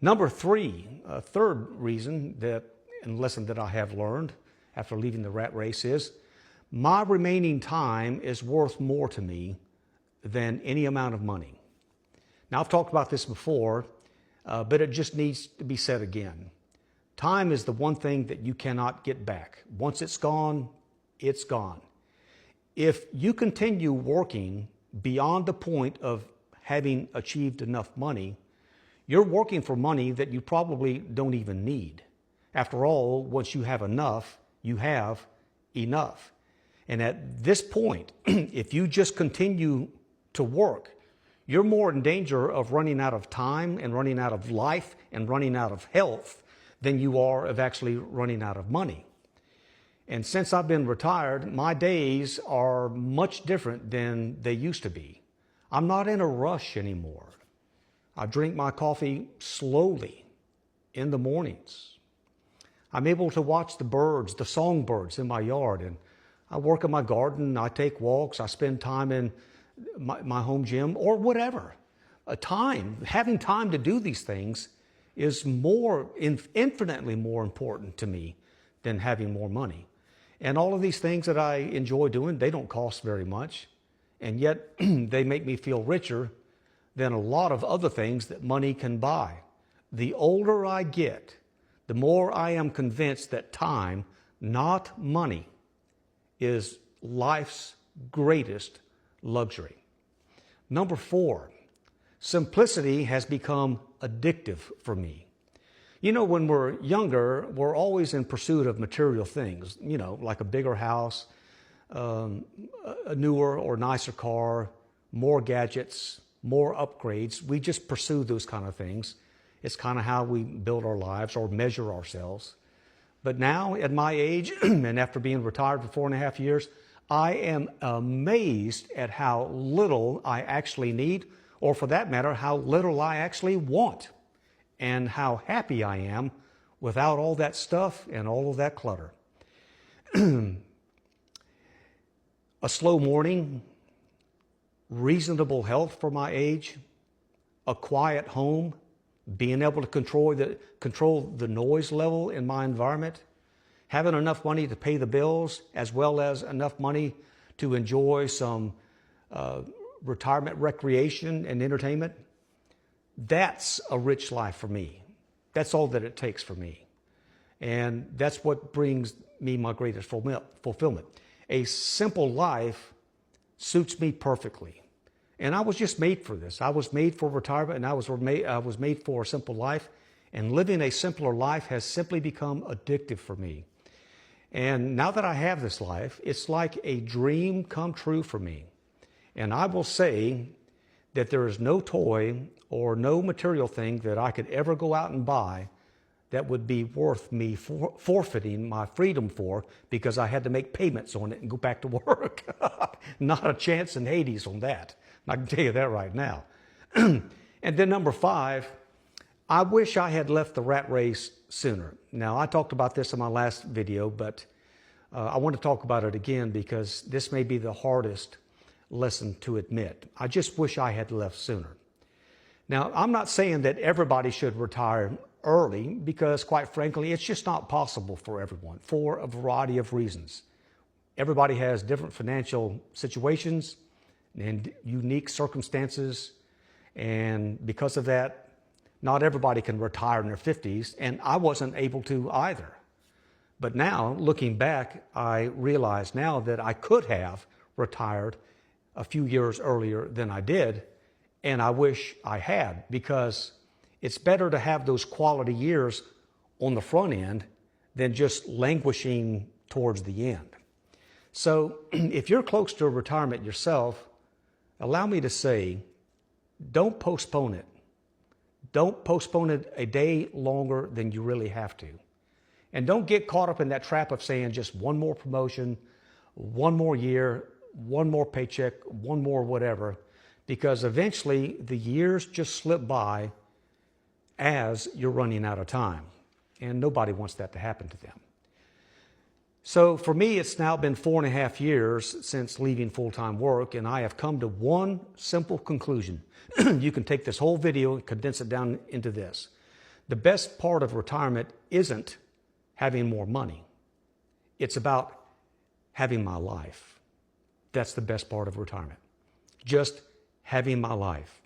Number three, a third reason that and lesson that I have learned after leaving the rat race is my remaining time is worth more to me than any amount of money. Now, I've talked about this before, but it just needs to be said again. Time is the one thing that you cannot get back. Once it's gone, it's gone. If you continue working beyond the point of having achieved enough money, you're working for money that you probably don't even need. After all, once you have enough, you have enough. And at this point, if you just continue to work, you're more in danger of running out of time and running out of life and running out of health than you are of actually running out of money. And since I've been retired, my days are much different than they used to be. I'm not in a rush anymore. I drink my coffee slowly in the mornings. I'm able to watch the birds, the songbirds in my yard, and I work in my garden, I take walks, I spend time in my home gym or whatever. Having time to do these things is infinitely more important to me than having more money. And all of these things that I enjoy doing, they don't cost very much, and yet they make me feel richer than a lot of other things that money can buy. The older I get, the more I am convinced that time, not money, is life's greatest luxury. Number four, simplicity has become addictive for me. You know, when we're younger, we're always in pursuit of material things, like a bigger house, a newer or nicer car, more gadgets, more upgrades. We just pursue those kind of things. It's kind of how we build our lives or measure ourselves. But now, at my age, and after being retired for 4.5 years, I am amazed at how little I actually need, or for that matter, how little I actually want, and how happy I am without all that stuff and all of that clutter. A slow morning, reasonable health for my age, a quiet home, being able to control the noise level in my environment, having enough money to pay the bills, as well as enough money to enjoy some retirement recreation and entertainment. That's a rich life for me. That's all that it takes for me. And that's what brings me my greatest fulfillment. A simple life suits me perfectly. And I was just made for this. I was made for retirement, and I was made for a simple life. And living a simpler life has simply become addictive for me. And now that I have this life, it's like a dream come true for me. And I will say that there is no toy or no material thing that I could ever go out and buy that would be worth me forfeiting my freedom for, because I had to make payments on it and go back to work. Not a chance in Hades on that. I can tell you that right now. And then number five, I wish I had left the rat race sooner. Now, I talked about this in my last video, but I want to talk about it again because this may be the hardest lesson to admit. I just wish I had left sooner. Now, I'm not saying that everybody should retire early, because quite frankly, it's just not possible for everyone for a variety of reasons. Everybody has different financial situations and unique circumstances, and because of that, not everybody can retire in their 50s, and I wasn't able to either. But now, looking back, I realize now that I could have retired a few years earlier than I did, and I wish I had, because it's better to have those quality years on the front end than just languishing towards the end. So if you're close to retirement yourself, allow me to say, don't postpone it. Don't postpone it a day longer than you really have to. And don't get caught up in that trap of saying just one more promotion, one more year, one more paycheck, one more whatever, because eventually the years just slip by as you're running out of time. And nobody wants that to happen to them. So for me, it's now been 4.5 years since leaving full-time work, and I have come to one simple conclusion. You can take this whole video and condense it down into this. The best part of retirement isn't having more money. It's about having my life. That's the best part of retirement. Just having my life.